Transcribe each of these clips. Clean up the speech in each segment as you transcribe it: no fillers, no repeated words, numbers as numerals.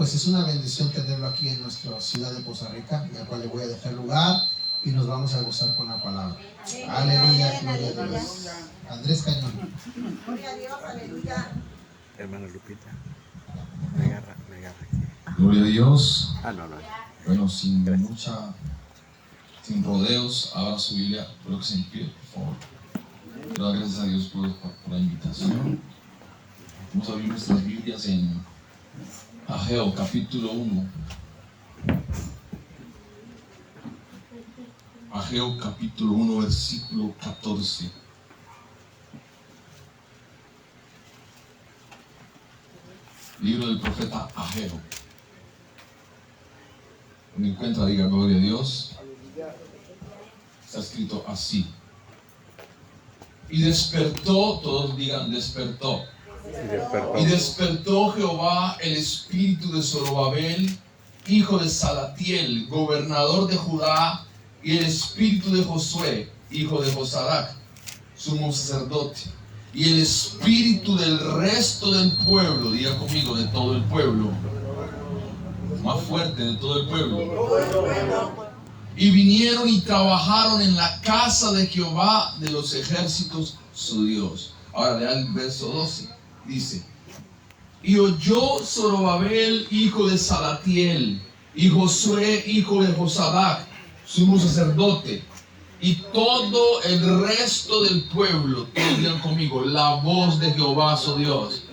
pues es una bendición tenerlo aquí en nuestra ciudad de Poza Rica, en la cual le voy a dejar lugar y nos vamos a gozar con la palabra. Aleluya, gloria a Dios. Andrés Cañón. Gloria a Dios, aleluya. Hermana Lupita, me agarra aquí. Gloria a Dios. No. Bueno, sin rodeos, abra su Biblia, creo que se impide, por favor. Quiero dar gracias a Dios por la invitación. Vamos a abrir nuestras Biblias en Ageo, capítulo 1. Ageo, capítulo 1, versículo 14. Libro del profeta Ageo. Donde encuentra, diga gloria a Dios. Está escrito así. Y despertó, todos digan despertó. Y despertó Jehová el espíritu de Zorobabel, hijo de Salatiel, gobernador de Judá, y el espíritu de Josué, hijo de Josadac, sumo sacerdote, y el espíritu del resto del pueblo, diga conmigo, de todo el pueblo, más fuerte, de todo el pueblo. Y vinieron y trabajaron en la casa de Jehová de los ejércitos, su Dios. Ahora lea el verso 12, dice: y oyó Zorobabel, hijo de Salatiel, y Josué, hijo de Josadac, sumo sacerdote, y todo el resto del pueblo, todos digan conmigo, la voz de Jehová su Dios.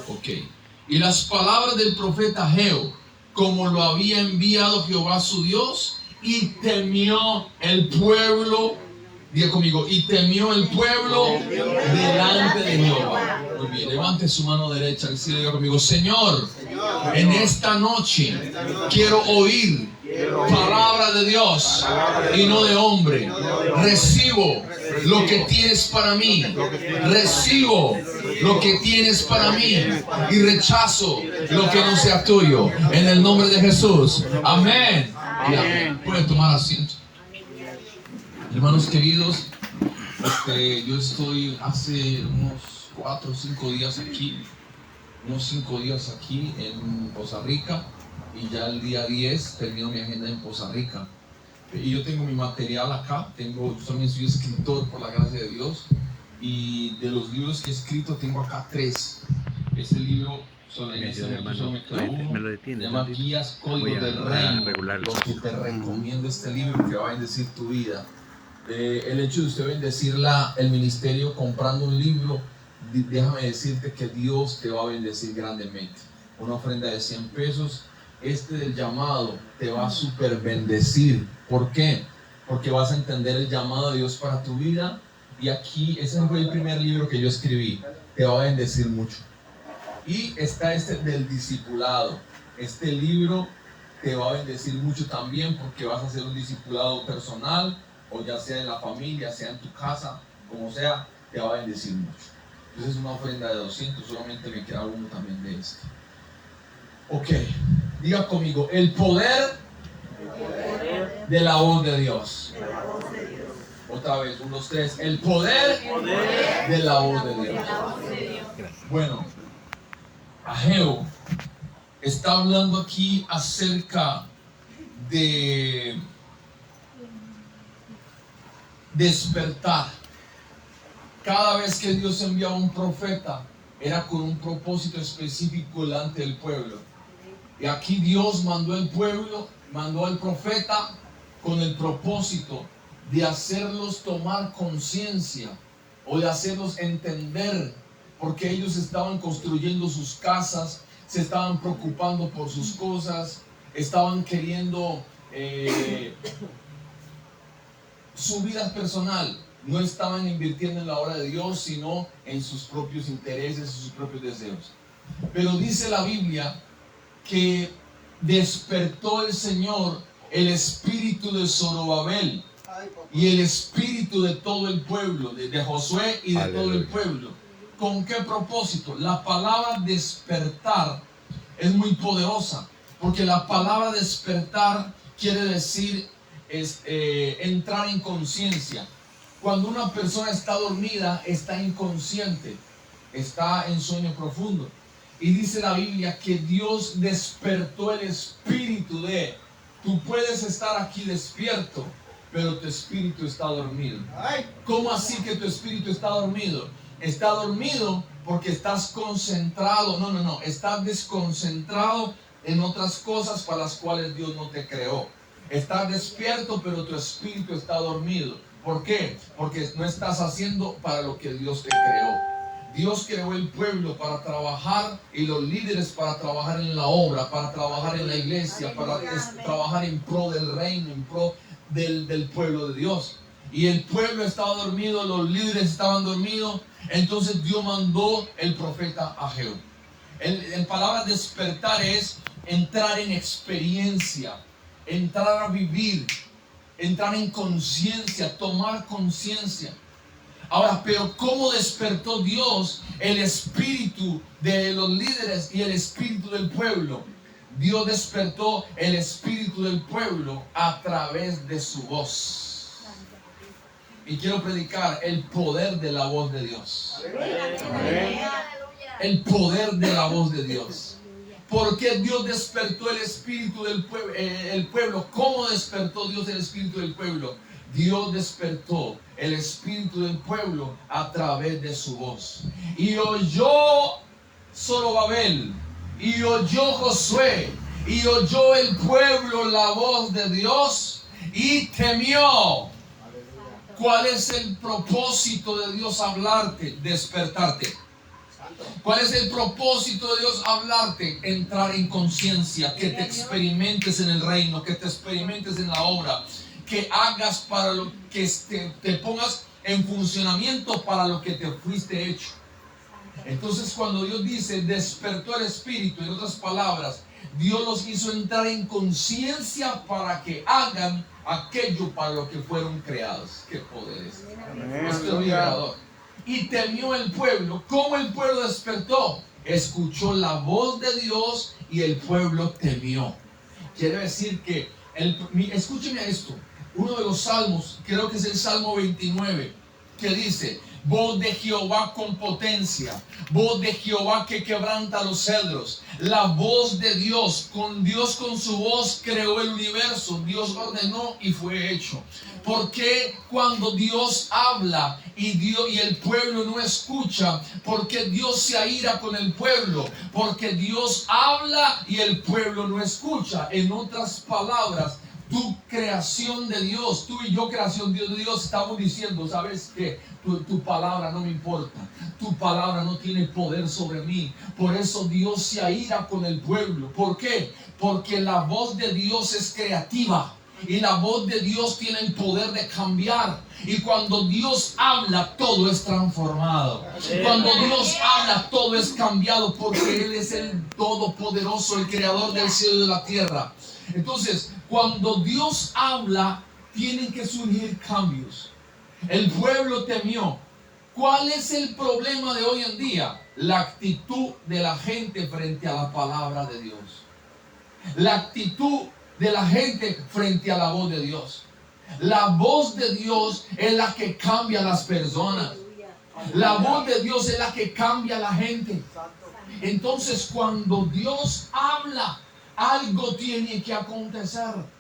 Ok. Y las palabras del profeta Ageo, como lo había enviado Jehová su Dios, y temió el pueblo, diga conmigo, y temió el pueblo delante de Jehová. Muy bien, levante su mano derecha y diga conmigo: Señor, en esta noche quiero oír palabra de Dios y no de hombre. Recibo lo que tienes para mí. Recibo lo que tienes para mí y rechazo lo que no sea tuyo. En el nombre de Jesús. Amén. Pueden tomar asiento. Hermanos queridos, yo estoy hace unos 4 o 5 días aquí. Unos 5 días aquí en Poza Rica. Y ya el día 10 termino mi agenda en Poza Rica. Y yo tengo mi material acá. Yo también soy escritor por la gracia de Dios. Y de los libros que he escrito tengo acá 3. Ese libro, me lo detiene. Se llama Guías, Códigos del Reino. Lo que te recomiendo este libro que va a bendecir tu vida. El hecho de usted bendecir el ministerio comprando un libro, déjame decirte que Dios te va a bendecir grandemente. Una ofrenda de 100 pesos. Del llamado te va a super bendecir. ¿Por qué? Porque vas a entender el llamado de Dios para tu vida. Y aquí, ese fue el primer libro que yo escribí. Te va a bendecir mucho. Y está del discipulado. Este libro te va a bendecir mucho también, porque vas a hacer un discipulado personal, o ya sea en la familia, sea en tu casa, como sea, te va a bendecir mucho. Entonces es una ofrenda de 200, solamente me queda uno también de este. Ok, diga conmigo: el poder de la voz de Dios. Otra vez, 1, 2, 3. El poder de la voz de Dios. Bueno, Ageo está hablando aquí acerca de despertar. Cada vez que Dios enviaba un profeta, era con un propósito específico delante del pueblo. Y aquí Dios mandó al profeta con el propósito de hacerlos tomar conciencia, o de hacerlos entender, porque ellos estaban construyendo sus casas, se estaban preocupando por sus cosas, estaban queriendo su vida personal, no estaban invirtiendo en la obra de Dios, sino en sus propios intereses, sus propios deseos. Pero dice la Biblia que despertó el Señor el espíritu de Zorobabel y el espíritu de todo el pueblo, de Josué y de todo el pueblo. ¿Con qué propósito? La palabra despertar es muy poderosa, porque la palabra despertar quiere decir entrar en conciencia. Cuando una persona está dormida, está inconsciente, está en sueño profundo. Y dice la Biblia que Dios despertó el espíritu de... Tú puedes estar aquí despierto, pero tu espíritu está dormido. ¿Cómo así que tu espíritu está dormido? Está dormido porque estás concentrado. No. Estás desconcentrado en otras cosas para las cuales Dios no te creó. Estás despierto, pero tu espíritu está dormido. ¿Por qué? Porque no estás haciendo para lo que Dios te creó. Dios creó el pueblo para trabajar y los líderes para trabajar en la obra, para trabajar en la iglesia, para trabajar en pro del reino, en pro del pueblo de Dios. Y el pueblo estaba dormido, los líderes estaban dormidos. Entonces Dios mandó el profeta Ageo. En palabras despertar es entrar en experiencia, entrar a vivir, entrar en conciencia, tomar conciencia. Ahora, pero ¿cómo despertó Dios el espíritu de los líderes y el espíritu del pueblo? Dios despertó el espíritu del pueblo a través de su voz. Y quiero predicar el poder de la voz de Dios. El poder de la voz de Dios. ¿Por qué Dios despertó el espíritu del pueblo? ¿Cómo despertó Dios el espíritu del pueblo? Dios despertó el espíritu del pueblo a través de su voz. Y oyó Zorobabel, y oyó Josué, y oyó el pueblo la voz de Dios y temió. ¿Cuál es el propósito de Dios hablarte? Despertarte. ¿Cuál es el propósito de Dios hablarte? Entrar en conciencia, que te experimentes en el reino, que te experimentes en la obra, que hagas para lo que te pongas en funcionamiento para lo que te fuiste hecho. Entonces cuando Dios dice despertó el espíritu, en otras palabras, Dios los hizo entrar en conciencia para que hagan aquello para lo que fueron creados. ¡Qué poder es! Esto es liberador. Y temió el pueblo. ¿Cómo el pueblo despertó? Escuchó la voz de Dios y el pueblo temió. Quiere decir que, escúcheme esto, uno de los salmos, creo que es el Salmo 29, que dice: voz de Jehová con potencia, voz de Jehová que quebranta los cedros. La voz de Dios con su voz creó el universo. Dios ordenó y fue hecho. ¿Por qué cuando Dios habla y el pueblo no escucha? Porque Dios se aira con el pueblo. Porque Dios habla y el pueblo no escucha. En otras palabras, tu creación de Dios, tú y yo creación de Dios, estamos diciendo: ¿sabes qué? Tu palabra no me importa, tu palabra no tiene poder sobre mí. Por eso Dios se aira con el pueblo. ¿Por qué? Porque la voz de Dios es creativa y la voz de Dios tiene el poder de cambiar. Y cuando Dios habla, todo es transformado. Cuando Dios habla, todo es cambiado, porque Él es el todopoderoso, el creador del cielo y de la tierra. Entonces, cuando Dios habla, tienen que surgir cambios. El pueblo temió. ¿Cuál es el problema de hoy en día? La actitud de la gente frente a la palabra de Dios. La actitud de la gente frente a la voz de Dios. La voz de Dios es la que cambia a las personas. La voz de Dios es la que cambia a la gente. Entonces, cuando Dios habla, algo tiene que acontecer.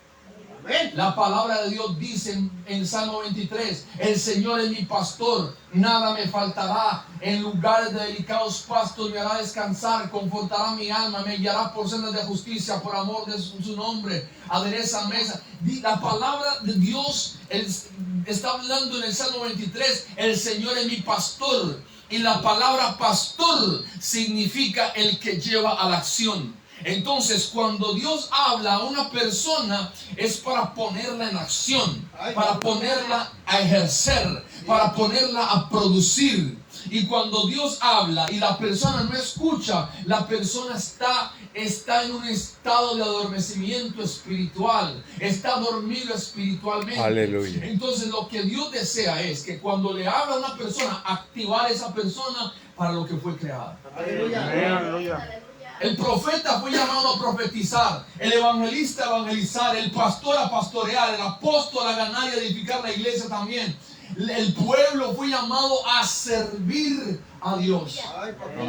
La palabra de Dios dice en Salmo 23: el Señor es mi pastor, nada me faltará. En lugares de delicados pastos me hará descansar, confortará mi alma, me guiará por sendas de justicia, por amor de su nombre, adereza mesa. La palabra de Dios está hablando en el Salmo 23: el Señor es mi pastor. Y la palabra pastor significa el que lleva a la acción. Entonces, cuando Dios habla a una persona, es para ponerla en acción, para ponerla a ejercer, para ponerla a producir. Y cuando Dios habla y la persona no escucha, la persona está en un estado de adormecimiento espiritual, está dormido espiritualmente. Aleluya. Entonces, lo que Dios desea es que cuando le habla a una persona, activar a esa persona para lo que fue creada. Aleluya. Aleluya. El profeta fue llamado a profetizar, el evangelista a evangelizar, el pastor a pastorear, el apóstol a ganar y edificar la iglesia también. El pueblo fue llamado a servir a Dios.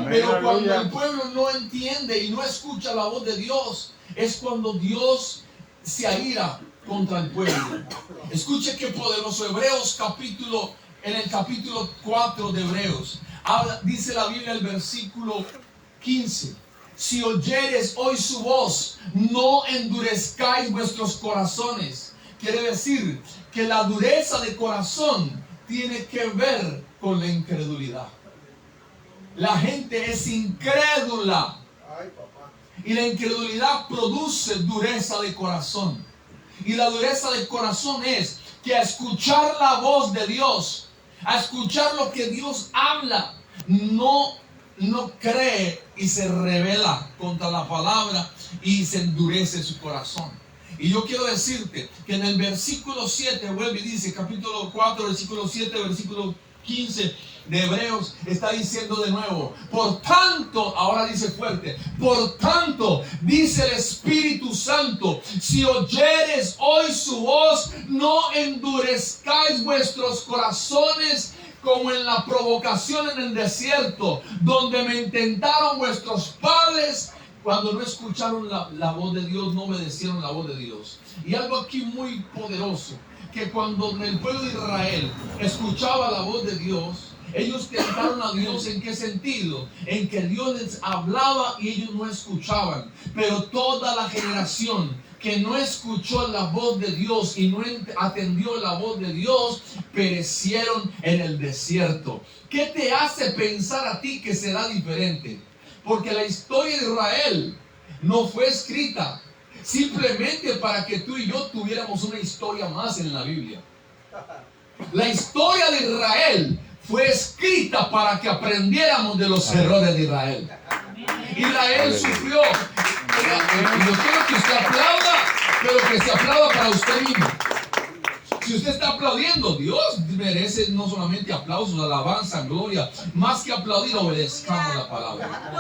Pero cuando el pueblo no entiende y no escucha la voz de Dios, es cuando Dios se aira contra el pueblo. Escuche qué poderoso. Hebreos en el capítulo 4 de Hebreos, dice la Biblia, el versículo 15. Si oyeres hoy su voz, no endurezcáis vuestros corazones. Quiere decir que la dureza de corazón tiene que ver con la incredulidad. La gente es incrédula. Y la incredulidad produce dureza de corazón. Y la dureza de corazón es que a escuchar la voz de Dios, a escuchar lo que Dios habla, no cree y se rebela contra la palabra y se endurece su corazón. Y yo quiero decirte que en el versículo 7 vuelve y dice, capítulo 4, versículo 7, versículo 15 de Hebreos, está diciendo de nuevo, por tanto, ahora dice fuerte, por tanto, dice el Espíritu Santo, si oyeres hoy su voz, no endurezcáis vuestros corazones como en la provocación en el desierto, donde me intentaron vuestros padres, cuando no escucharon la voz de Dios, no obedecieron la voz de Dios. Y algo aquí muy poderoso, que cuando el pueblo de Israel escuchaba la voz de Dios, ellos tentaron a Dios. ¿En qué sentido? En que Dios les hablaba y ellos no escuchaban. Pero toda la generación que no escuchó la voz de Dios y no atendió la voz de Dios, perecieron en el desierto. ¿Qué te hace pensar a ti que será diferente? Porque la historia de Israel no fue escrita simplemente para que tú y yo tuviéramos una historia más en la Biblia. La historia de Israel fue escrita para que aprendiéramos de los errores de Israel. Israel sufrió. Y yo quiero que usted aplauda, pero que se aplauda para usted mismo. Si usted está aplaudiendo, Dios merece no solamente aplausos, alabanza, gloria. Más que aplaudir, obedezcamos la palabra.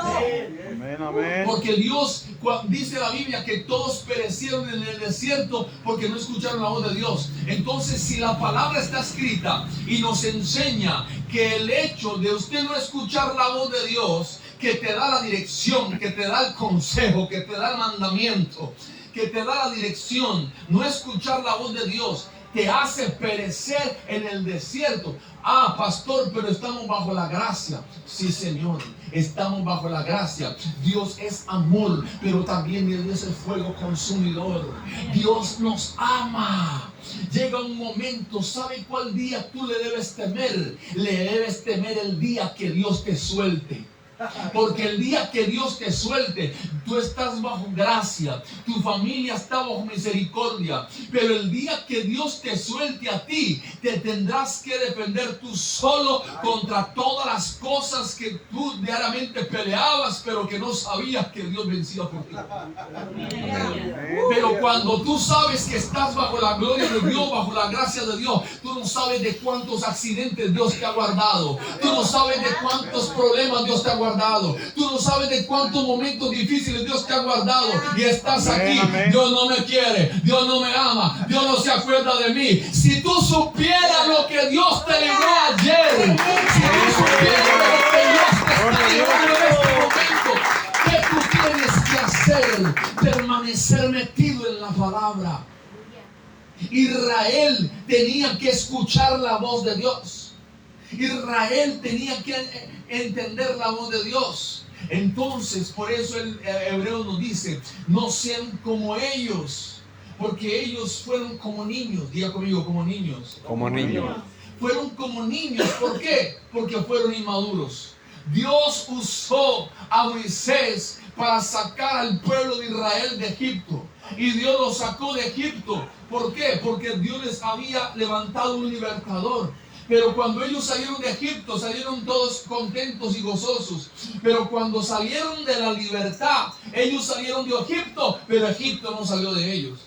Amén, amén. Porque Dios, dice la Biblia, que todos perecieron en el desierto porque no escucharon la voz de Dios. Entonces, si la palabra está escrita y nos enseña que el hecho de usted no escuchar la voz de Dios, que te da la dirección, que te da el consejo, que te da el mandamiento, que te da la dirección, no escuchar la voz de Dios, te hace perecer en el desierto. Ah, pastor, pero estamos bajo la gracia. Sí, Señor, estamos bajo la gracia. Dios es amor, pero también Él es el fuego consumidor. Dios nos ama. Llega un momento, ¿sabe cuál día tú le debes temer? Le debes temer el día que Dios te suelte. Porque el día que Dios te suelte, tú estás bajo gracia, tu familia está bajo misericordia. Pero el día que Dios te suelte a ti, te tendrás que defender tú solo contra todas las cosas que tú diariamente peleabas, pero que no sabías que Dios vencía por ti. Pero cuando tú sabes que estás bajo la gloria de Dios, bajo la gracia de Dios, tú no sabes de cuántos accidentes Dios te ha guardado, tú no sabes de cuántos problemas Dios te ha guardado, tú no sabes de cuántos momentos difíciles Dios te ha guardado y estás aquí. Dios no me quiere, Dios no me ama, Dios no se acuerda de mí. Si tú supieras lo que Dios te libró ayer, si tú supieras lo que Dios te está librando en este momento, ¿qué tú tienes que hacer? Permanecer metido en la palabra. Israel tenía que escuchar la voz de Dios. Israel tenía que entender la voz de Dios. Entonces, por eso el hebreo nos dice, no sean como ellos, porque ellos fueron como niños. Diga conmigo, como niños. Como niños. Fueron como niños. ¿Por qué? Porque fueron inmaduros. Dios usó a Moisés para sacar al pueblo de Israel de Egipto. Y Dios los sacó de Egipto. ¿Por qué? Porque Dios les había levantado un libertador. Pero cuando ellos salieron de Egipto, salieron todos contentos y gozosos. Pero cuando salieron de la libertad, ellos salieron de Egipto, pero Egipto no salió de ellos.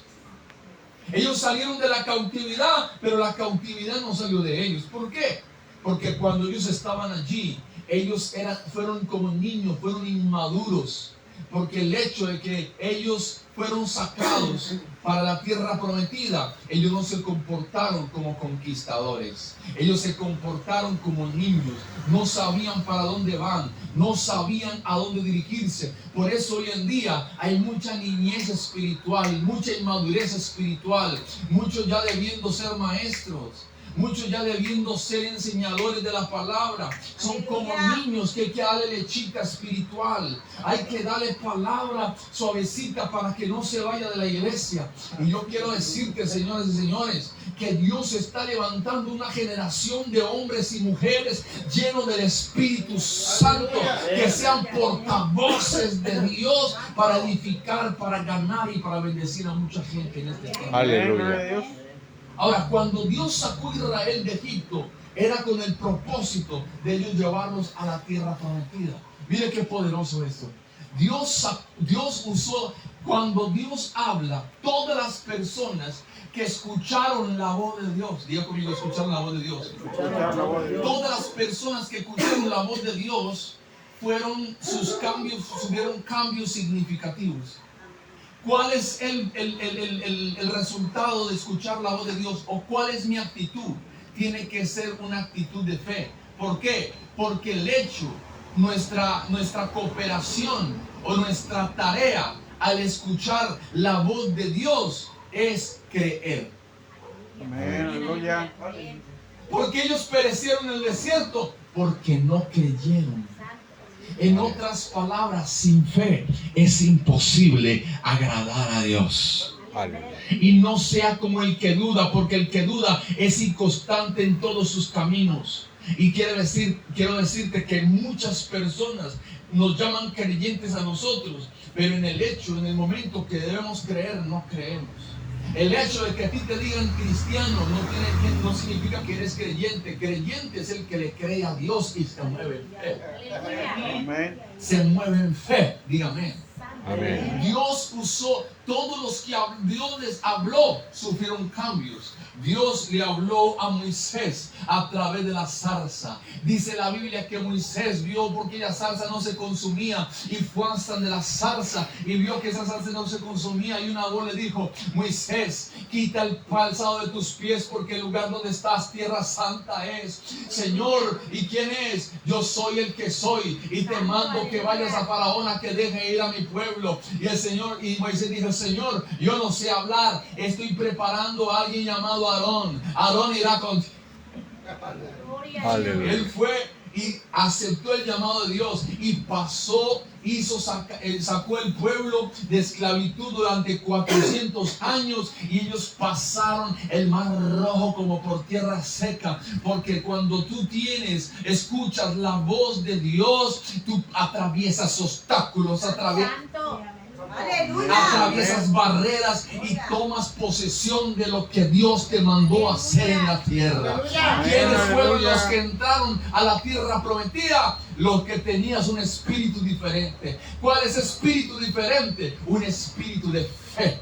Ellos salieron de la cautividad, pero la cautividad no salió de ellos. ¿Por qué? Porque cuando ellos estaban allí, ellos fueron como niños, fueron inmaduros. Porque el hecho de que ellos fueron sacados para la tierra prometida, ellos no se comportaron como conquistadores. Ellos se comportaron como niños. No sabían para dónde van, no sabían a dónde dirigirse. Por eso hoy en día hay mucha niñez espiritual, mucha inmadurez espiritual, muchos ya debiendo ser maestros. Muchos ya debiendo ser enseñadores de la palabra. Son como niños que hay que darle lechita espiritual. Hay que darle palabra suavecita para que no se vaya de la iglesia. Y yo quiero decirte, señores y señores, que Dios está levantando una generación de hombres y mujeres llenos del Espíritu Santo, que sean portavoces de Dios para edificar, para ganar y para bendecir a mucha gente en este tiempo. Aleluya. Ahora, cuando Dios sacó a Israel de Egipto, era con el propósito de ellos llevarlos a la tierra prometida. Mire qué poderoso esto. Dios usó, cuando Dios habla, todas las personas que escucharon la voz de Dios, diga conmigo, escucharon la voz de Dios. Todas las personas que escucharon la voz de Dios, tuvieron cambios significativos. ¿Cuál es el resultado de escuchar la voz de Dios? ¿O cuál es mi actitud? Tiene que ser una actitud de fe. ¿Por qué? Porque el hecho, nuestra cooperación o nuestra tarea al escuchar la voz de Dios es creer. Amén, aleluya. Porque ellos perecieron en el desierto porque no creyeron. En otras palabras, sin fe es imposible agradar a Dios. Y no sea como el que duda, porque el que duda es inconstante en todos sus caminos. Y quiero decirte que muchas personas nos llaman creyentes a nosotros, pero en el momento que debemos creer, no creemos. El hecho de que a ti te digan cristiano no significa que eres creyente. Creyente es el que le cree a Dios y se mueve en fe. Amén. Se mueve en fe, dígame. Amén. Dios usó, todos los que Dios les habló sufrieron cambios. Dios le habló a Moisés a través de la zarza. Dice la Biblia que Moisés vio porque la zarza no se consumía y fue hasta de la zarza y vio que esa zarza no se consumía y una voz le dijo: Moisés, quita el calzado de tus pies porque el lugar donde estás, tierra santa es. Señor, ¿y quién es? Yo soy el que soy y te mando que vayas a Faraón a que deje ir a mi pueblo. Y Moisés dijo: Señor, yo no sé hablar, estoy preparando a alguien llamado Aarón. Aarón irá contigo. Él fue y aceptó el llamado de Dios y pasó, sacó el pueblo de esclavitud durante 400 años y ellos pasaron el mar rojo como por tierra seca, porque cuando tú escuchas la voz de Dios, tú atraviesas obstáculos, atraviesas barreras y tomas posesión de lo que Dios te mandó a hacer en la tierra. ¿Quiénes fueron los que entraron a la tierra prometida? Los que tenías un espíritu diferente. ¿Cuál es espíritu diferente? Un espíritu de fe.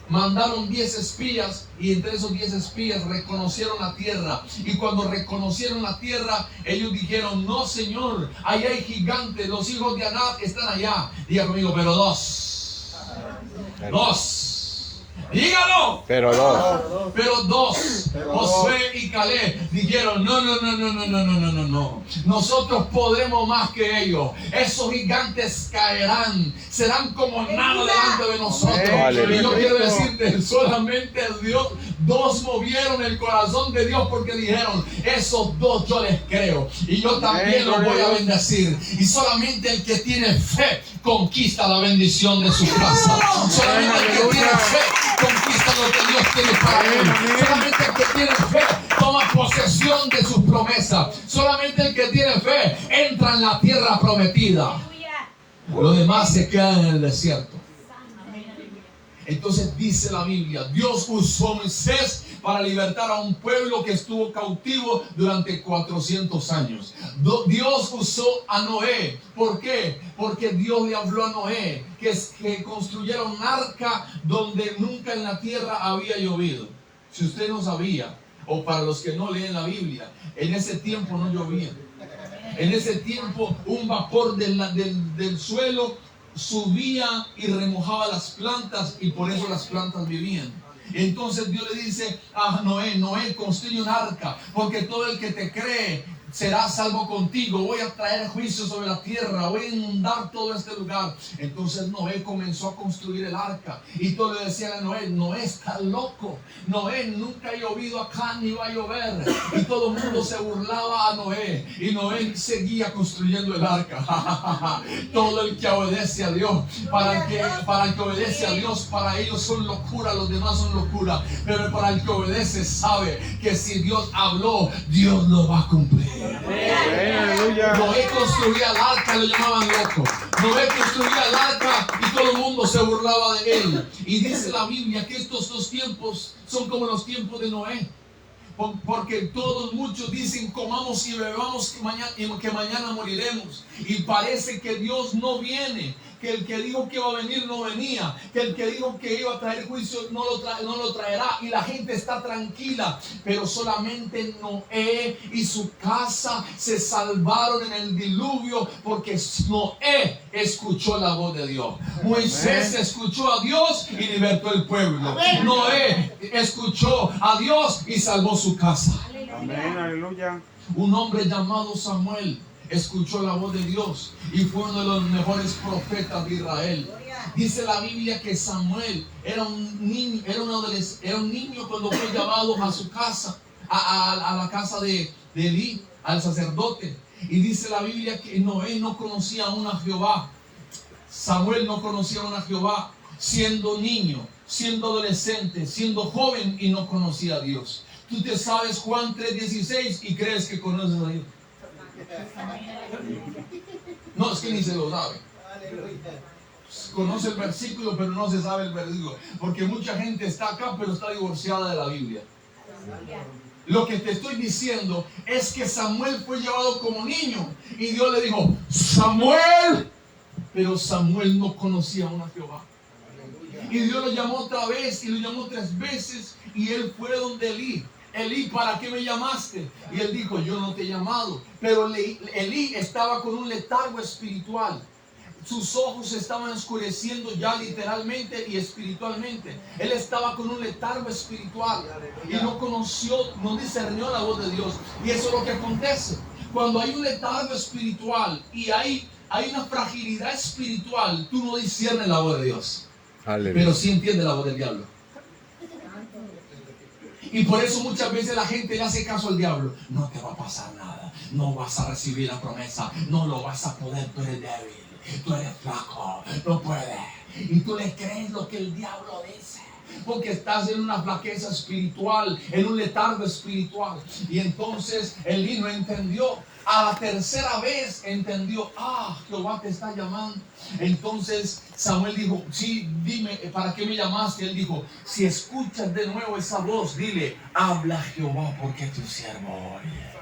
Mandaron 10 espías y entre esos 10 espías reconocieron la tierra. Y cuando reconocieron la tierra, ellos dijeron: no, Señor, allá hay gigantes, los hijos de Anak están allá. Diga conmigo: pero dos. Dígalo. Pero dos, Josué y Caleb dijeron: no. Nosotros podremos más que ellos. Esos gigantes caerán, serán como nada delante de nosotros. Y yo quiero decirte, solamente dos movieron el corazón de Dios porque dijeron: esos dos yo les creo y yo también los voy a bendecir. Y solamente el que tiene fe conquista la bendición de su casa. Solamente el que tiene fe conquista lo que Dios tiene para él. Solamente el que tiene fe toma posesión de sus promesas. Solamente el que tiene fe entra en la tierra prometida. Los demás se quedan en el desierto. Entonces dice la Biblia: Dios usó a Moisés para libertar a un pueblo que estuvo cautivo durante 400 años. Dios usó a Noé. ¿Por qué? Porque Dios le habló a Noé que construyera un arca donde nunca en la tierra había llovido. Si usted no sabía, o para los que no leen la Biblia, en ese tiempo no llovía. En ese tiempo un vapor del suelo subía y remojaba las plantas y por eso las plantas vivían. Entonces Dios le dice a Noé: Noé, construye un arca, porque todo el que te cree será salvo contigo. Voy a traer juicio sobre la tierra, voy a inundar todo este lugar. Entonces Noé comenzó a construir el arca y todos le decían a Noé: Noé está loco, Noé, nunca ha llovido acá ni va a llover. Y todo el mundo se burlaba a Noé y Noé seguía construyendo el arca. Todo el que obedece a Dios, para el que obedece a Dios, para ellos son locura, los demás son locura, pero para el que obedece sabe que si Dios habló, Dios lo va a cumplir. Noé construía el arca, lo llamaban loco. Noé construía el arca y todo el mundo se burlaba de él. Y dice la Biblia que estos dos tiempos son como los tiempos de Noé. Porque muchos dicen: comamos y bebamos que mañana moriremos. Y parece que Dios no viene, que el que dijo que iba a venir no venía, que el que dijo que iba a traer juicio no lo traerá, y la gente está tranquila. Pero solamente Noé y su casa se salvaron en el diluvio, porque Noé escuchó la voz de Dios. Moisés escuchó a Dios y libertó el pueblo. Noé escuchó a Dios y salvó su casa. Amén, aleluya. Un hombre llamado Samuel escuchó la voz de Dios y fue uno de los mejores profetas de Israel. Dice la Biblia que Samuel era un niño cuando fue llevado a su casa, a la casa de Elí, al sacerdote. Y dice la Biblia que Noé no conocía aún a Jehová. Samuel no conocía aún a Jehová, siendo niño, siendo adolescente, siendo joven, y no conocía a Dios. Tú te sabes Juan 3:16 y crees que conoces a Dios. No, es que ni se lo sabe. Conoce el versículo, pero no se sabe el versículo. Porque mucha gente está acá, pero está divorciada de la Biblia. Lo que te estoy diciendo es que Samuel fue llevado como niño y Dios le dijo: Samuel. Pero Samuel no conocía aún a Jehová. Y Dios lo llamó otra vez y lo llamó 3 veces, y él fue donde Elí. Elí, ¿para qué me llamaste? Y él dijo: yo no te he llamado. Pero Elí estaba con un letargo espiritual. Sus ojos se estaban oscureciendo ya literalmente y espiritualmente. Él estaba con un letargo espiritual y no discernió la voz de Dios. Y eso es lo que acontece cuando hay un letargo espiritual y hay una fragilidad espiritual. Tú no disciernes la voz de Dios. Aleluya. Pero sí entiendes la voz del diablo. Y por eso muchas veces la gente le hace caso al diablo. No te va a pasar nada, no vas a recibir la promesa, no lo vas a poder, tú eres débil, tú eres flaco, no puedes. Y tú le crees lo que el diablo dice, porque estás en una flaqueza espiritual, en un letargo espiritual. Y entonces Elí no entendió. A la tercera vez entendió: Jehová te está llamando. Entonces Samuel dijo: sí, dime, ¿para qué me llamaste? Él dijo: si escuchas de nuevo esa voz, dile: habla Jehová, porque tu siervo oye.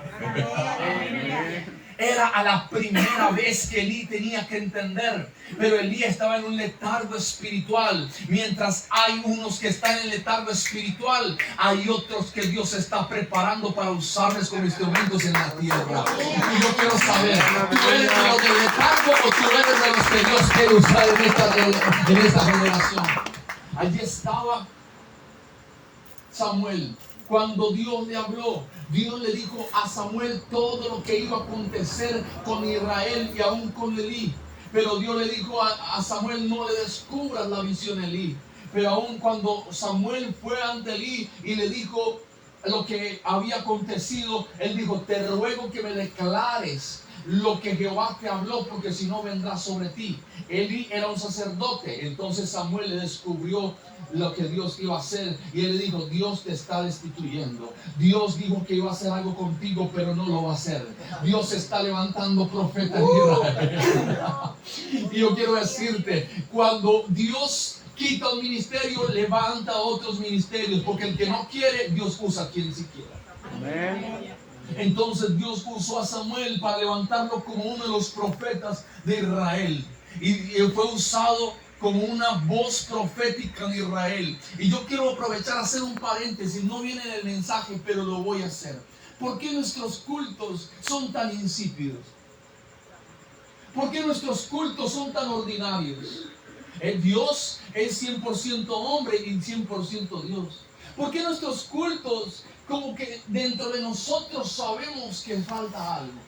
Era a la primera vez que Elí tenía que entender, pero Elí estaba en un letargo espiritual. Mientras hay unos que están en letargo espiritual, hay otros que Dios está preparando para usarles como instrumentos en la tierra. Y yo quiero saber, ¿tú eres de los del letargo o tú eres de los que Dios quiere usar en esta generación? Allí estaba Samuel. Cuando Dios le habló, Dios le dijo a Samuel todo lo que iba a acontecer con Israel y aún con Elí. Pero Dios le dijo a Samuel: no le descubras la visión a Elí. Pero aún cuando Samuel fue ante Elí y le dijo lo que había acontecido, él dijo: te ruego que me declares lo que Jehová te habló, porque si no vendrá sobre ti. Elí era un sacerdote. Entonces Samuel le descubrió lo que Dios iba a hacer, y él le dijo: Dios te está destituyendo. Dios dijo que iba a hacer algo contigo, pero no lo va a hacer. Dios está levantando profetas en Israel. Y yo quiero decirte, cuando Dios quita un ministerio, levanta otros ministerios, porque el que no quiere, Dios usa a quien sí quiera. Amén. Entonces Dios usó a Samuel para levantarlo como uno de los profetas de Israel, y fue usado como una voz profética en Israel. Y yo quiero aprovechar a hacer un paréntesis. No viene en el mensaje, pero lo voy a hacer. ¿Por qué nuestros cultos son tan insípidos? ¿Por qué nuestros cultos son tan ordinarios? Dios es 100% hombre y 100% Dios. ¿Por qué nuestros cultos, como que dentro de nosotros sabemos que falta algo?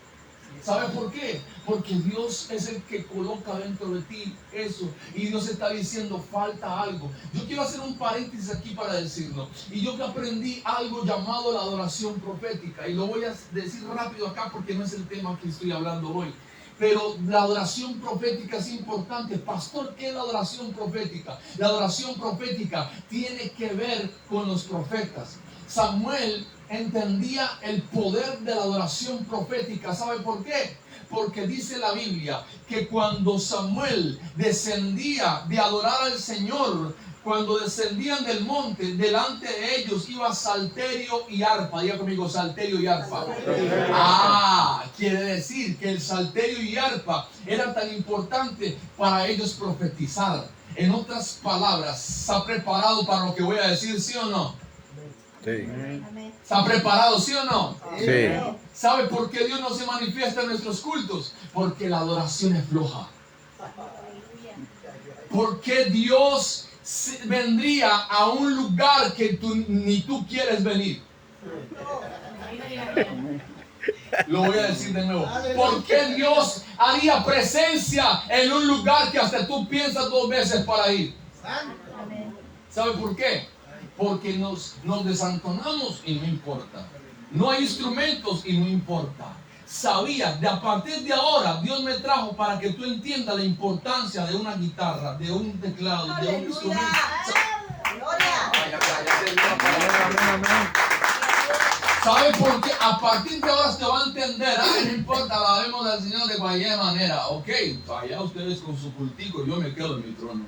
¿Sabe por qué? Porque Dios es el que coloca dentro de ti eso. Y Dios está diciendo, falta algo. Yo quiero hacer un paréntesis aquí para decirlo. Y yo que aprendí algo llamado la adoración profética. Y lo voy a decir rápido acá porque no es el tema que estoy hablando hoy. Pero la adoración profética es importante. Pastor, ¿qué es la adoración profética? La adoración profética tiene que ver con los profetas. Samuel entendía el poder de la adoración profética. ¿Sabe por qué? Porque dice la Biblia que cuando Samuel descendía de adorar al Señor, cuando descendían del monte, delante de ellos iba salterio y arpa. Diga conmigo, salterio y arpa. Quiere decir que el salterio y arpa eran tan importantes para ellos profetizar. En otras palabras, ¿está preparado para lo que voy a decir, sí o no? Sí. ¿Está preparado, sí o no? Sí. ¿Sabe por qué Dios no se manifiesta en nuestros cultos? Porque la adoración es floja. ¿Por qué Dios vendría a un lugar que ni tú quieres venir? Lo voy a decir de nuevo. ¿Por qué Dios haría presencia en un lugar que hasta tú piensas 2 veces para ir? ¿Sabe por qué? Porque nos desentonamos y no importa. No hay instrumentos y no importa. Sabía, de a partir de ahora, Dios me trajo para que tú entiendas la importancia de una guitarra, de un teclado, de un instrumento. ¿Sabe por qué? A partir de ahora se va a entender. No importa, la vemos al Señor de cualquier manera. Ok, allá ustedes con su cultico, yo me quedo en mi trono.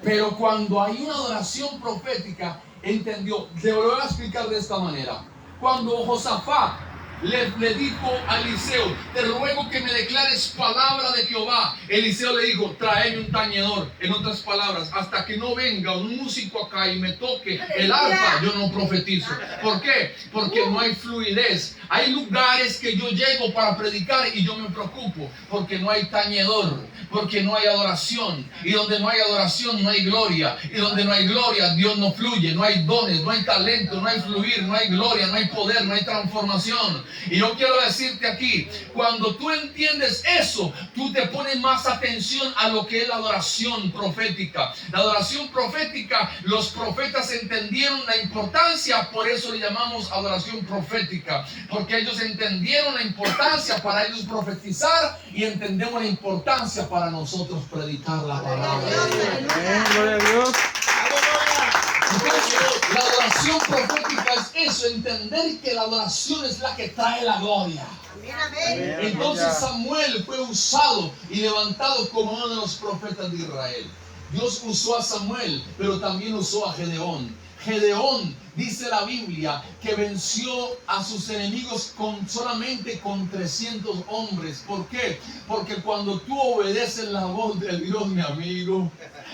Pero cuando hay una adoración profética, entendió. Te lo voy a explicar de esta manera. Cuando Josafat le dijo a Eliseo, te ruego que me declares palabra de Jehová. Eliseo le dijo, tráeme un tañedor. En otras palabras, hasta que no venga un músico acá y me toque el arpa, yo no profetizo. ¿Por qué? Porque no hay fluidez. Hay lugares que yo llego para predicar y yo me preocupo porque no hay tañedor, porque no hay adoración. Y donde no hay adoración no hay gloria. Y donde no hay gloria, Dios no fluye. No hay dones, no hay talento, no hay fluir, no hay gloria, no hay poder, no hay transformación. Y yo quiero decirte aquí, cuando tú entiendes eso, tú te pones más atención a lo que es la adoración profética. La adoración profética, los profetas entendieron la importancia, por eso le llamamos adoración profética, porque ellos entendieron la importancia para ellos profetizar y entendemos la importancia para nosotros predicar la palabra de Dios. Gloria a Dios. Entonces, la adoración profética es eso, entender que la adoración es la que trae la gloria. Entonces Samuel fue usado y levantado como uno de los profetas de Israel. Dios usó a Samuel, pero también usó a Gedeón. Gedeón, dice la Biblia, que venció a sus enemigos solamente con 300 hombres. ¿Por qué? Porque cuando tú obedeces la voz de Dios, mi amigo,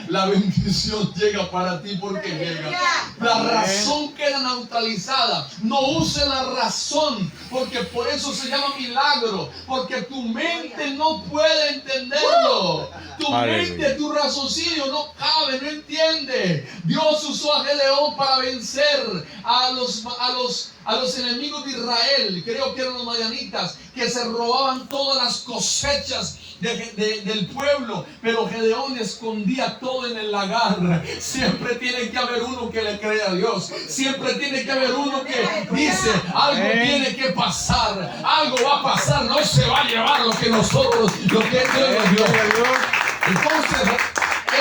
la bendición llega para ti porque llega. La razón queda neutralizada. No use la razón, porque por eso se llama milagro, porque tu mente no puede entenderlo. Tu mente, tu raciocinio no cabe, no entiende. Dios usó a Gedeón para vencer a los enemigos de Israel. Creo que eran los madianitas, que se robaban todas las cosechas del pueblo, pero Gedeón escondía todo en el lagar. Siempre tiene que haber uno que le cree a Dios. Siempre tiene que haber uno que dice, algo tiene que pasar, algo va a pasar, no se va a llevar lo que Dios nos dio. Entonces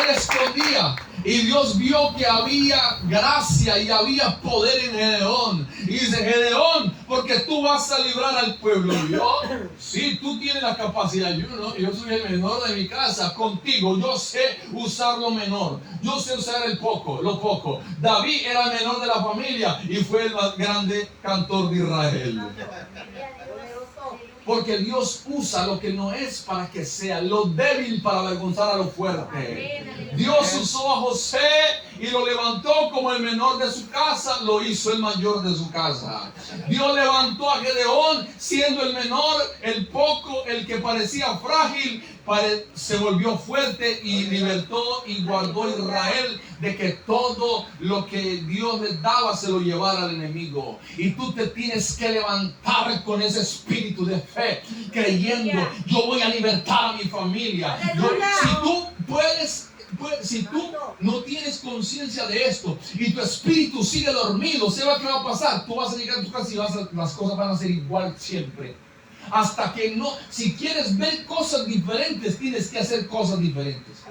él escondía. Y Dios vio que había gracia y había poder en Gedeón. Y dice, Gedeón, porque tú vas a librar al pueblo. ¿Yo? Sí, tú tienes la capacidad. Yo no, yo soy el menor de mi casa. Contigo, yo sé usar lo menor. Yo sé usar lo poco. David era el menor de la familia y fue el más grande cantor de Israel. Porque Dios usa lo que no es para que sea lo débil para avergonzar a lo fuerte. Dios usó a José y lo levantó como el menor de su casa, lo hizo el mayor de su casa. Dios levantó a Gedeón siendo el menor, el poco, el que parecía frágil, se volvió fuerte y libertó y guardó a Israel de que todo lo que Dios les daba se lo llevara al enemigo. Y tú te tienes que levantar con ese espíritu de fe, creyendo, yo voy a libertar a mi familia. Si tú puedes, si tú no tienes conciencia de esto y tu espíritu sigue dormido, ¿sabes qué va a pasar? Tú vas a llegar a tu casa y las cosas van a ser igual siempre. Hasta que no, si quieres ver cosas diferentes, tienes que hacer cosas diferentes.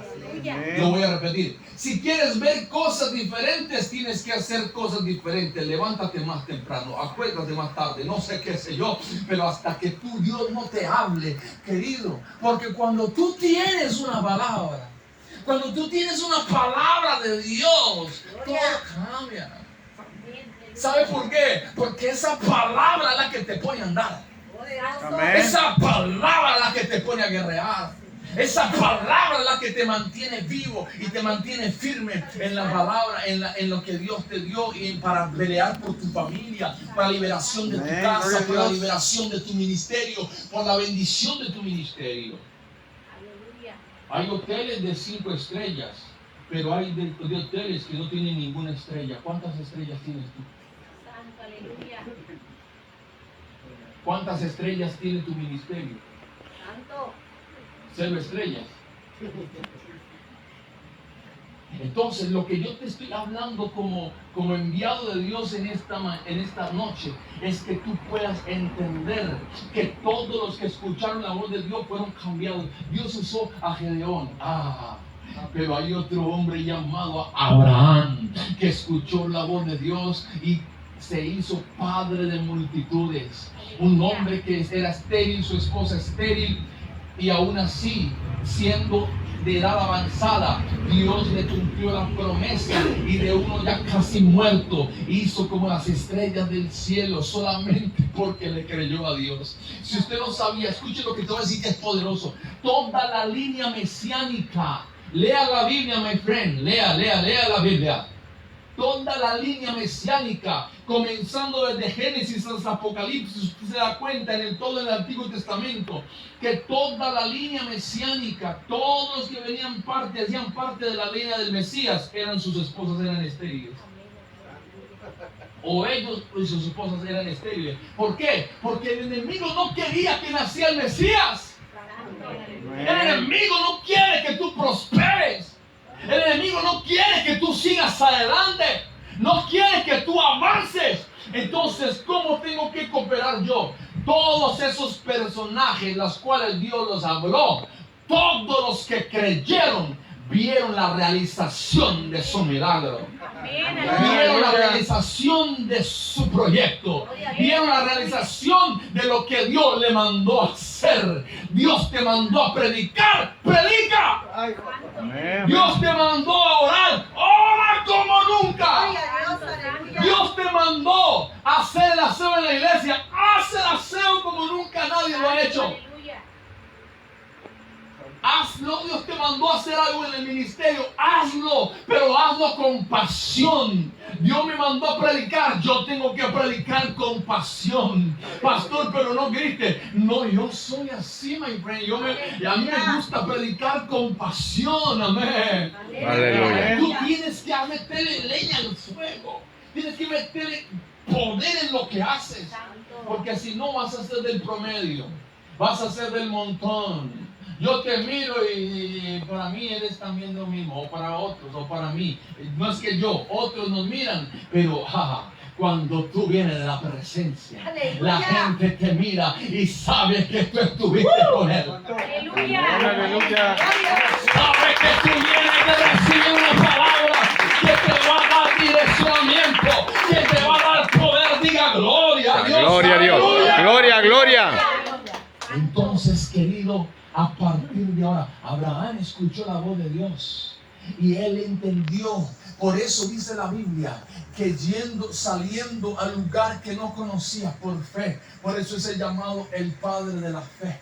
Lo voy a repetir. Si quieres ver cosas diferentes, tienes que hacer cosas diferentes. Levántate más temprano, acuérdate más tarde, no sé qué sé yo, pero hasta que Dios no te hable, querido. Porque cuando tú tienes una palabra, cuando tú tienes una palabra de Dios, todo cambia. ¿Sabe por qué? Porque esa palabra es la que te pone a andar. Amén. Esa palabra es la que te pone a guerrear. Esa palabra es la que te mantiene vivo y te mantiene firme en la palabra, en lo que Dios te dio, y para pelear por tu familia, para la liberación de tu casa, por la liberación de tu ministerio, por la bendición de tu ministerio. Hay hoteles de 5 estrellas, pero hay de hoteles que no tienen ninguna estrella. ¿Cuántas estrellas tienes tú? ¿Cuántas estrellas tiene tu ministerio? 0 estrellas. Entonces, lo que yo te estoy hablando como enviado de Dios en esta noche es que tú puedas entender que todos los que escucharon la voz de Dios fueron cambiados. Dios usó a Gedeón. Pero hay otro hombre llamado Abraham que escuchó la voz de Dios y se hizo padre de multitudes. Un hombre que era estéril, su esposa estéril, y aún así, siendo de edad avanzada, Dios le cumplió la promesa, y de uno ya casi muerto hizo como las estrellas del cielo, solamente porque le creyó a Dios. Si usted no sabía, escuche lo que te voy a decir, que es poderoso. Toda la línea mesiánica, lea la Biblia, my friend, lea la Biblia. Toda la línea mesiánica, comenzando desde Génesis hasta Apocalipsis, usted se da cuenta en todo el Antiguo Testamento, que toda la línea mesiánica, todos los que hacían parte de la línea del Mesías, sus esposas eran estériles. O ellos y sus esposas eran estériles. ¿Por qué? Porque el enemigo no quería que naciera el Mesías. El enemigo no quiere que tú prosperes. El enemigo no quiere que tú sigas adelante. No quiere que tú avances. Entonces, ¿cómo tengo que cooperar yo? Todos esos personajes, los cuales Dios los habló, todos los que creyeron, vieron la realización de su milagro. Vieron la realización de su proyecto. Vieron la realización de lo que Dios le mandó a hacer. Dios te mandó a predicar, predica. Dios te mandó a orar, ora como nunca. Dios te mandó a hacer el aseo en la iglesia, haz el aseo como nunca nadie lo ha hecho. Hazlo. Dios te mandó a hacer algo en el ministerio, hazlo, pero hazlo con pasión. Dios me mandó a predicar, yo tengo que predicar con pasión. Pastor, pero no grite. No, yo soy así, my friend. A mí me gusta predicar con pasión, amén. Aleluya. Tú tienes que meterle leña al fuego, tienes que meterle poder en lo que haces, porque si no vas a ser del promedio, vas a ser del montón. Yo te miro y para mí eres también lo mismo, o para otros, o para mí. No es que otros nos miran, pero cuando tú vienes de la presencia, la gente te mira y sabe que tú estuviste con él. Aleluya. Sabe que tú vienes de recibir una palabra que te va a dar direccionamiento, que te va a dar poder. Diga gloria a Dios. Gloria a Dios. Gloria, gloria. Entonces, querido, a partir de ahora, Abraham escuchó la voz de Dios y él entendió. Por eso dice la Biblia que saliendo al lugar que no conocía por fe, por eso es el llamado el padre de la fe.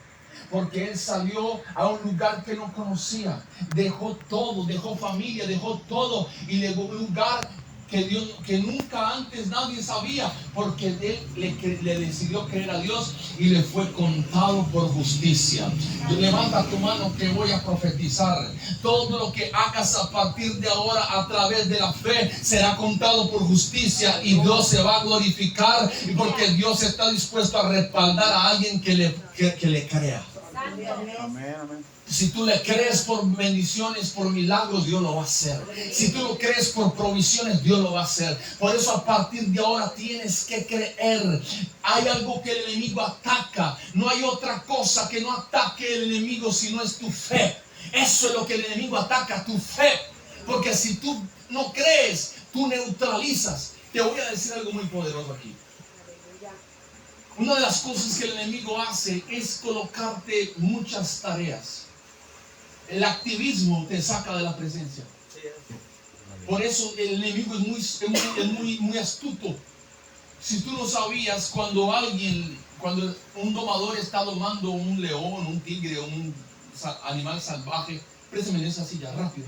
porque él salió a un lugar que no conocía. Dejó todo, dejó familia, dejó todo y llegó a un lugar que nunca antes nadie sabía, porque él le decidió creer a Dios y le fue contado por justicia. Levanta tu mano que voy a profetizar. Todo lo que hagas a partir de ahora a través de la fe será contado por justicia y Dios se va a glorificar, porque Dios está dispuesto a respaldar a alguien que le crea. Amén, amén. Si tú le crees por bendiciones, por milagros, Dios lo va a hacer. Si tú lo crees por provisiones, Dios lo va a hacer. Por eso a partir de ahora tienes que creer. Hay algo que el enemigo ataca. No hay otra cosa que no ataque el enemigo si no es tu fe. Eso es lo que el enemigo ataca, tu fe. Porque si tú no crees, tú neutralizas. Te voy a decir algo muy poderoso aquí. Una de las cosas que el enemigo hace es colocarte muchas tareas. El activismo te saca de la presencia. Por eso el enemigo es muy astuto. Si tú no sabías, cuando un domador está domando un león, un tigre, un animal salvaje, préstame en esa silla, rápido.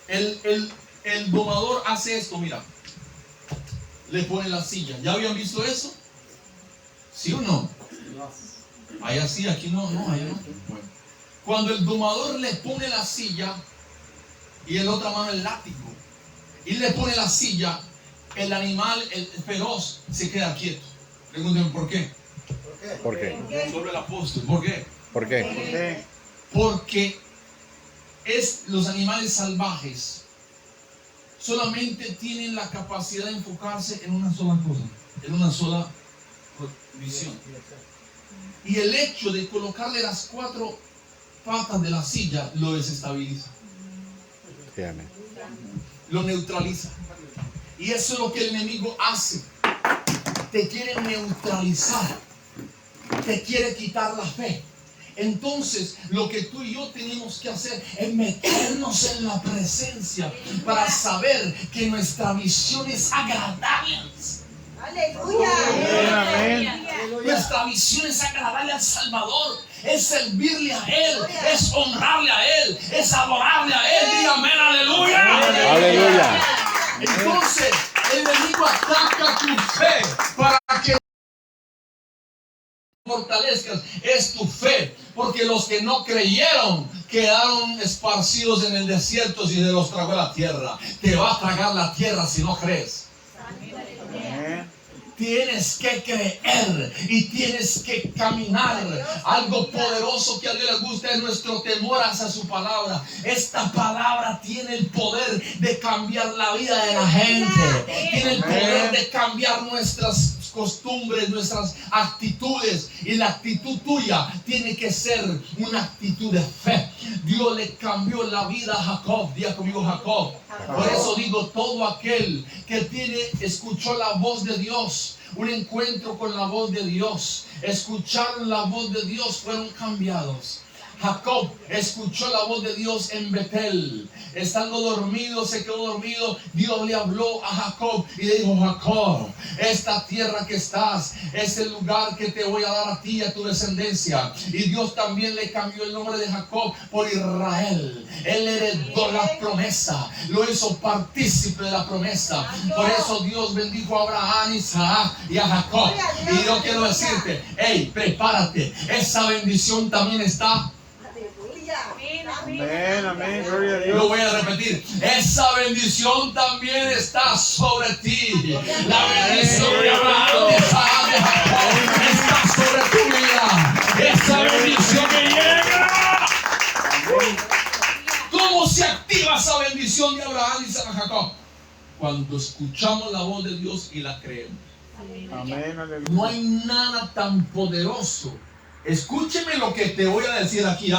El domador hace esto, mira. Le pone la silla. ¿Ya habían visto eso? ¿Sí o no? Allá sí, aquí no, allá no. Bueno. Cuando el domador le pone la silla y en la otra mano el látigo y le pone la silla, el animal, el feroz, se queda quieto. Pregúntenme por qué. ¿Por qué? Solo el apóstol. ¿Por qué? ¿Por qué? Porque los animales salvajes solamente tienen la capacidad de enfocarse en una sola cosa, en una sola visión. Y el hecho de colocarle las 4 patas de la silla lo desestabiliza. Sí, amén. Lo neutraliza. Y eso es lo que el enemigo hace. Te quiere neutralizar. Te quiere quitar la fe. Entonces, lo que tú y yo tenemos que hacer es meternos en la presencia para saber que nuestra visión es agradable. Aleluya. Amén. Nuestra visión es agradable al Salvador, es servirle a Él, es honrarle a Él, es adorarle a Él. Diga amén, aleluya. Aleluya. Entonces, el enemigo ataca tu fe para que fortalezcas. Es tu fe, porque los que no creyeron quedaron esparcidos en el desierto y se los tragó la tierra. Te va a tragar la tierra si no crees. Amén. Tienes que creer y tienes que caminar. Algo poderoso que a Dios le gusta es nuestro temor hacia su palabra. Esta palabra tiene el poder de cambiar la vida de la gente. Tiene el poder de cambiar nuestras costumbres, nuestras actitudes, y la actitud tuya tiene que ser una actitud de fe. Dios le cambió la vida a Jacob. Diga conmigo, Jacob. Por eso digo, todo aquel que escuchó la voz de Dios, un encuentro con la voz de Dios, escucharon la voz de Dios, fueron cambiados. Jacob escuchó la voz de Dios en Betel. Estando dormido, se quedó dormido. Dios le habló a Jacob y le dijo: Jacob, esta tierra que estás es el lugar que te voy a dar a ti y a tu descendencia. Y Dios también le cambió el nombre de Jacob por Israel. Él heredó la promesa, lo hizo partícipe de la promesa. Por eso Dios bendijo a Abraham, Isaac y a Jacob. Y yo quiero decirte: hey, prepárate, esa bendición también está. Amén, amén, gloria a Lo Dios. voy a repetir: esa bendición también está sobre ti. La bendición de Abraham, de Isaac, de Jacob está sobre tu vida. Esa bendición que llega. ¿Cómo se activa esa bendición de Abraham, Isaac y Jacob? Cuando escuchamos la voz de Dios y la creemos. Amén, aleluya. No hay nada tan poderoso. Escúcheme lo que te voy a decir aquí.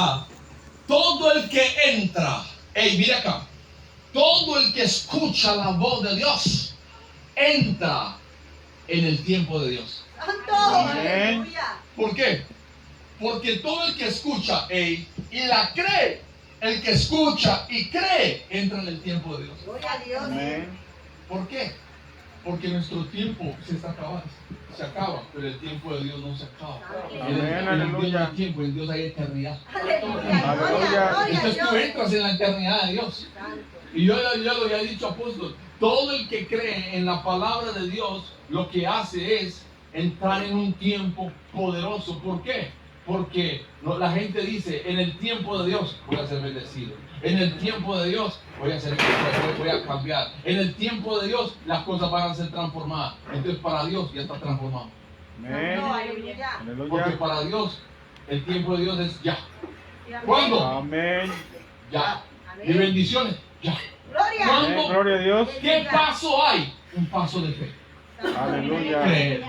Todo el que entra, mira acá, todo el que escucha la voz de Dios entra en el tiempo de Dios. Amén. ¿Por qué? Porque todo el que escucha y la cree, el que escucha y cree, entra en el tiempo de Dios. Gloria a Dios. Amén. ¿Por qué? Porque nuestro tiempo se acaba, pero el tiempo de Dios no se acaba. Amén, En Dios no aleluya. hay tiempo, en Dios hay eternidad. Aleluya. Aleluya. Entonces tú entras en la eternidad de Dios. Y yo ya lo había dicho, apóstol, todo el que cree en la palabra de Dios, lo que hace es entrar en un tiempo poderoso. ¿Por qué? Porque la gente dice, en el tiempo de Dios voy a ser bendecido. En el tiempo de Dios voy a cambiar. En el tiempo de Dios las cosas van a ser transformadas. Entonces para Dios ya está transformado. Amén. Aleluya. Porque Aleluya. para Dios el tiempo de Dios es ya. ¿Cuándo? Amén. Ya. Y bendiciones, ya. Gloria. Amén. ¿Cuándo? Gloria a Dios. ¿Qué paso hay? Un paso de fe. Aleluya. Creer.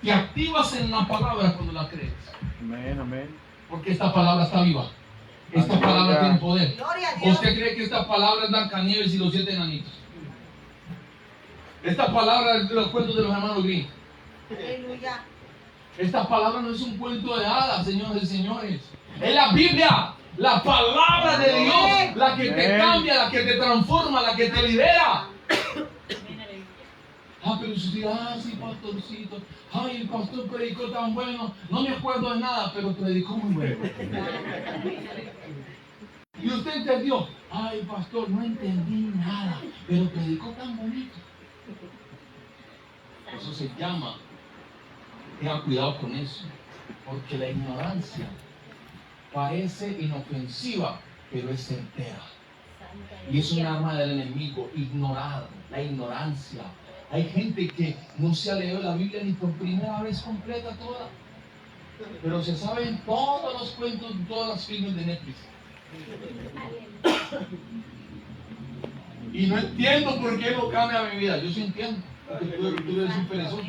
Te activas en la palabra cuando la crees. Amén. Amén. Porque esta palabra está viva. Esta Aleluya. palabra tiene poder. Gloria a Dios. ¿Usted cree que esta palabra es Blancanieves y los 7 enanitos? Esta palabra es de los cuentos de los hermanos Grimm. Aleluya. Esta palabra no es un cuento de hadas, señores y señores. Es la Biblia, la palabra de Dios, la que te Amén. cambia, la que te transforma, la que te libera. Pero si usted, sí, pastorcito, ay, el pastor predicó tan bueno, no me acuerdo de nada, pero predicó muy bueno. Y usted entendió, ay, pastor, no entendí nada, pero predicó tan bonito. Eso se llama, tengan cuidado con eso, porque la ignorancia parece inofensiva, pero es certera. Y es un arma del enemigo, ignorar, la ignorancia. Hay gente que no se ha leído la Biblia ni por primera vez completa toda, pero se saben todos los cuentos, todas las filmes de Netflix. Y no entiendo por qué no cambia mi vida. Yo sí entiendo, porque tú eres un perezoso.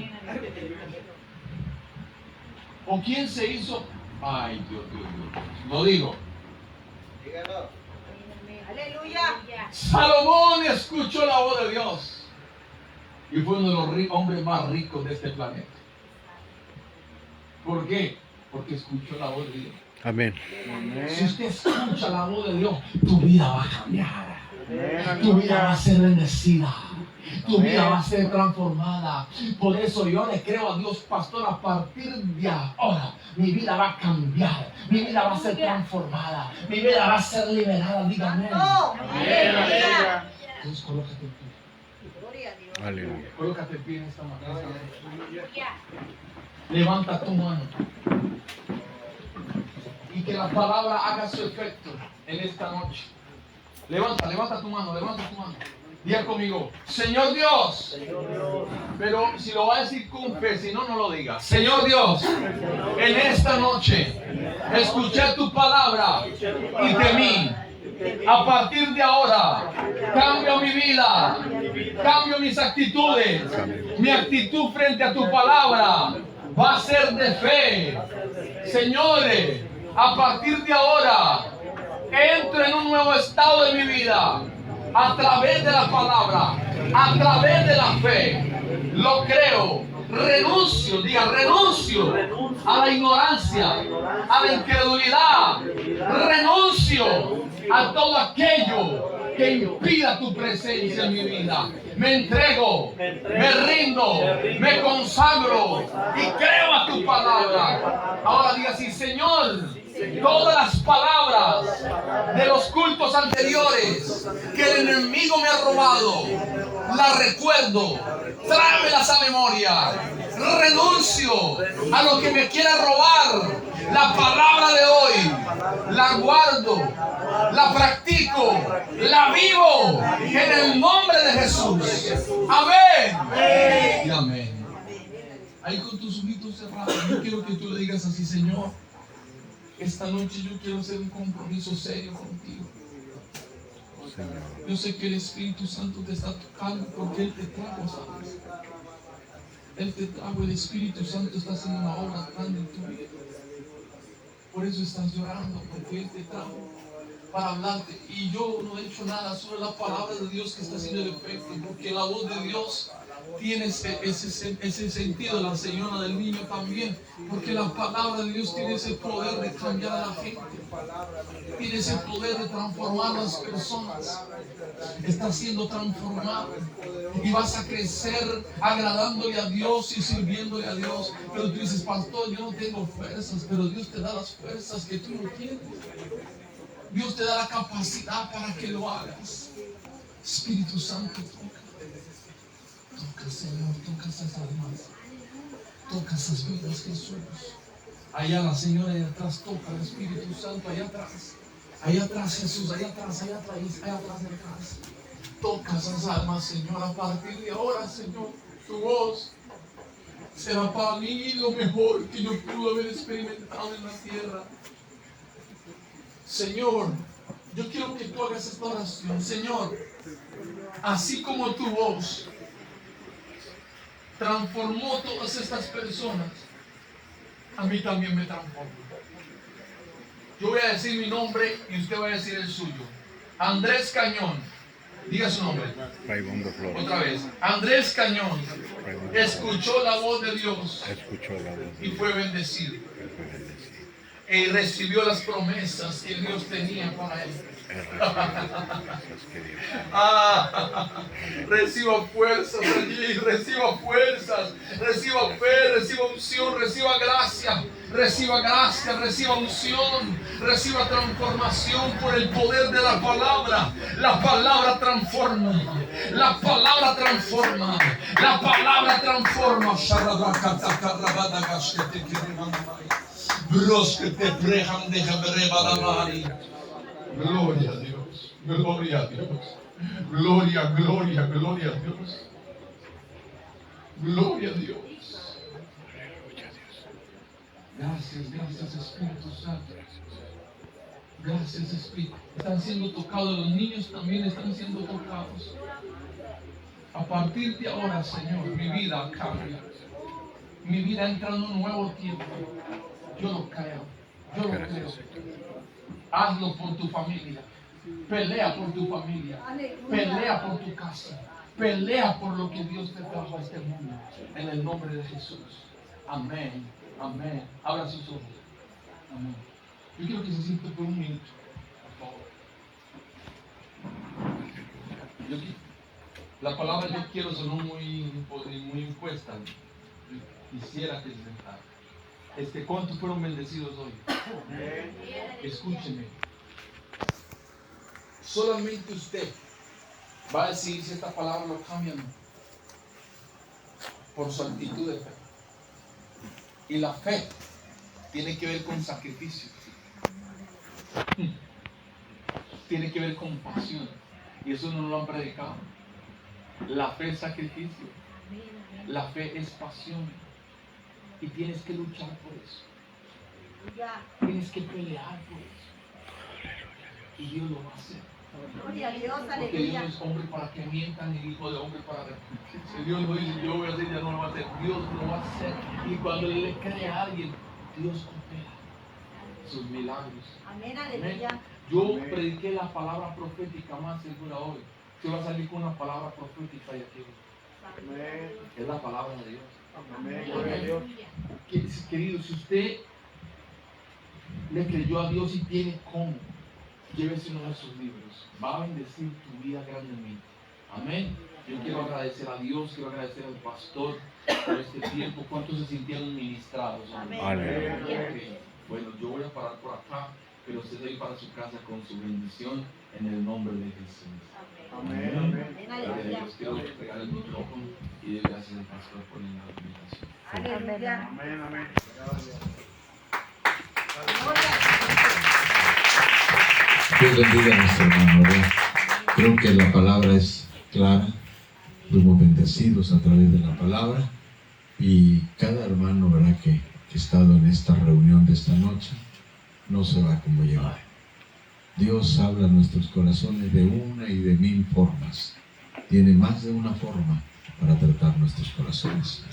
¿O quién se hizo? Ay, Dios. Lo digo. Aleluya. Salomón escuchó la voz de Dios. Y fue uno de los hombres más ricos de este planeta. ¿Por qué? Porque escuchó la voz de Dios. Amén. Si usted escucha la voz de Dios, tu vida va a cambiar. Amén. Tu vida va a Aleluya. ser bendecida. Tu Amén. vida va a ser transformada. Por eso yo le creo a Dios, pastor, a partir de ahora mi vida va a cambiar. Mi vida va a ser transformada. Mi vida va a ser liberada. Dígame. No. Amén. Aleluya. Entonces colócate en pie. Gloria a Dios. Aleluya. Colócate en pie en esta mañana. Levanta tu mano. Y que la palabra haga su efecto en esta noche. Levanta tu mano. Diga conmigo, Señor Dios. Pero si lo va a decir con fe, si no, no lo diga. Señor Dios, en esta noche escuché tu palabra y temí. A partir de ahora, cambio mi vida, cambio mis actitudes. Mi actitud frente a tu palabra va a ser de fe. Señores, a partir de ahora, entro en un nuevo estado de mi vida. A través de la palabra, a través de la fe, lo creo, renuncio a la ignorancia, a la incredulidad, renuncio a todo aquello que impida tu presencia en mi vida. Me entrego, me rindo, me consagro y creo a tu palabra. Ahora diga así, Señor, todas las palabras de los cultos anteriores que el enemigo me ha robado, las recuerdo, tráemelas a memoria. Renuncio a lo que me quiera robar. La palabra de hoy la guardo, la practico, la vivo en el nombre de Jesús. Amén. Y amén. Ahí con tus ojitos cerrados, yo quiero que tú le digas así, Señor, esta noche yo quiero hacer un compromiso serio contigo. Yo sé que el Espíritu Santo te está tocando porque Él te trajo, ¿sabes? Él te trajo, el Espíritu Santo está haciendo una obra grande en tu vida. Por eso estás llorando, porque Él te trajo para hablarte. Y yo no he hecho nada, solo la palabra de Dios que está haciendo el efecto, porque la voz de Dios tiene ese sentido, la señora del niño también, porque la palabra de Dios tiene ese poder de cambiar a la gente, tiene ese poder de transformar a las personas. Está siendo transformado y vas a crecer agradándole a Dios y sirviéndole a Dios. Pero tú dices, pastor, yo no tengo fuerzas, pero Dios te da las fuerzas que tú no tienes. Dios te da la capacidad para que lo hagas. Espíritu Santo, toca, Señor, toca esas almas, toca esas vidas, Jesús. Allá la señora allá atrás, toca el Espíritu Santo, allá atrás, Jesús, allá atrás, detrás. Toca esas almas, Señor, a partir de ahora, Señor, tu voz será para mí lo mejor que yo pude haber experimentado en la tierra. Señor, yo quiero que tú hagas esta oración. Señor, así como tu voz transformó a todas estas personas, a mí también me transformó. Yo voy a decir mi nombre y usted va a decir el suyo. Andrés Cañón. Diga su nombre. Raimundo Flores. Otra vez. Andrés Cañón escuchó la voz de Dios Escuchó la voz de y fue bendecido. Y recibió las promesas que Dios tenía para él. Reciba fuerzas allí, reciba fuerzas, reciba fe, reciba unción, reciba gracia, reciba unción, reciba transformación por el poder de la palabra. La palabra transforma, la palabra transforma, la palabra transforma. Gloria a Dios, gloria a Dios, gloria a Dios, gloria a Dios. Gracias Espíritu Santo. Gracias Espíritu. Están siendo tocados, los niños también están siendo tocados. A partir de ahora, Señor, mi vida cambia. Mi vida entra en un nuevo tiempo. Yo lo creo. Hazlo por tu familia. Pelea por tu familia. Pelea por tu casa. Pelea por lo que Dios te trajo a este mundo. En el nombre de Jesús. Amén. Amén. Abra sus ojos. Amén. Yo quiero que se siente por un minuto. Por favor. La palabra yo quiero sonó muy impuesta. Quisiera que se sentara. ¿Cuántos fueron bendecidos hoy? Escúcheme. Solamente usted va a decir si esta palabra lo cambia o no. Por su actitud de fe. Y la fe tiene que ver con sacrificio. Tiene que ver con pasión. Y eso no lo han predicado. La fe es sacrificio. La fe es pasión. Y tienes que luchar por eso. Tienes que pelear por eso. Y Dios lo va a hacer. Gloria a Dios, Porque Dios no es hombre para que mientan, ni hijo de hombre para arrepentirse. Si Dios lo dice, yo voy a hacer, ya no lo va a hacer. Dios lo va a hacer. Y cuando Él le cree a alguien, Dios opera sus milagros. Amén, aleluya. Yo prediqué la palabra profética más segura hoy. Usted va a salir con una palabra profética y aquí. Es la palabra de Dios. Amén. Querido, si usted le creyó a Dios y tiene cómo, llévese uno de sus libros. Va a bendecir tu vida grandemente. Amén. Yo quiero agradecer a Dios, quiero agradecer al pastor por este tiempo. ¿Cuántos se sintieron ministrados? Amén. Okay. Bueno, yo voy a parar por acá, pero usted va a ir para su casa con su bendición en el nombre de Jesús. Amén. Aleluya. Yo quiero pegar el micrófono y de gracias al pastor por la invitación. Aleluya. Amén. Dios bendiga a nuestro hermano, ¿verdad? Creo que la palabra es clara, fuimos bendecidos a través de la palabra y cada hermano, ¿verdad? Que ha estado en esta reunión de esta noche no se va como llegó. Dios habla a nuestros corazones de una y de mil formas. Tiene más de una forma para tratar nuestros corazones.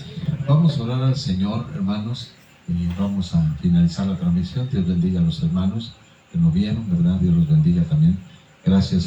Vamos a orar al Señor, hermanos, y vamos a finalizar la transmisión. Dios bendiga a los hermanos que nos vieron, ¿verdad? Dios los bendiga también. Gracias a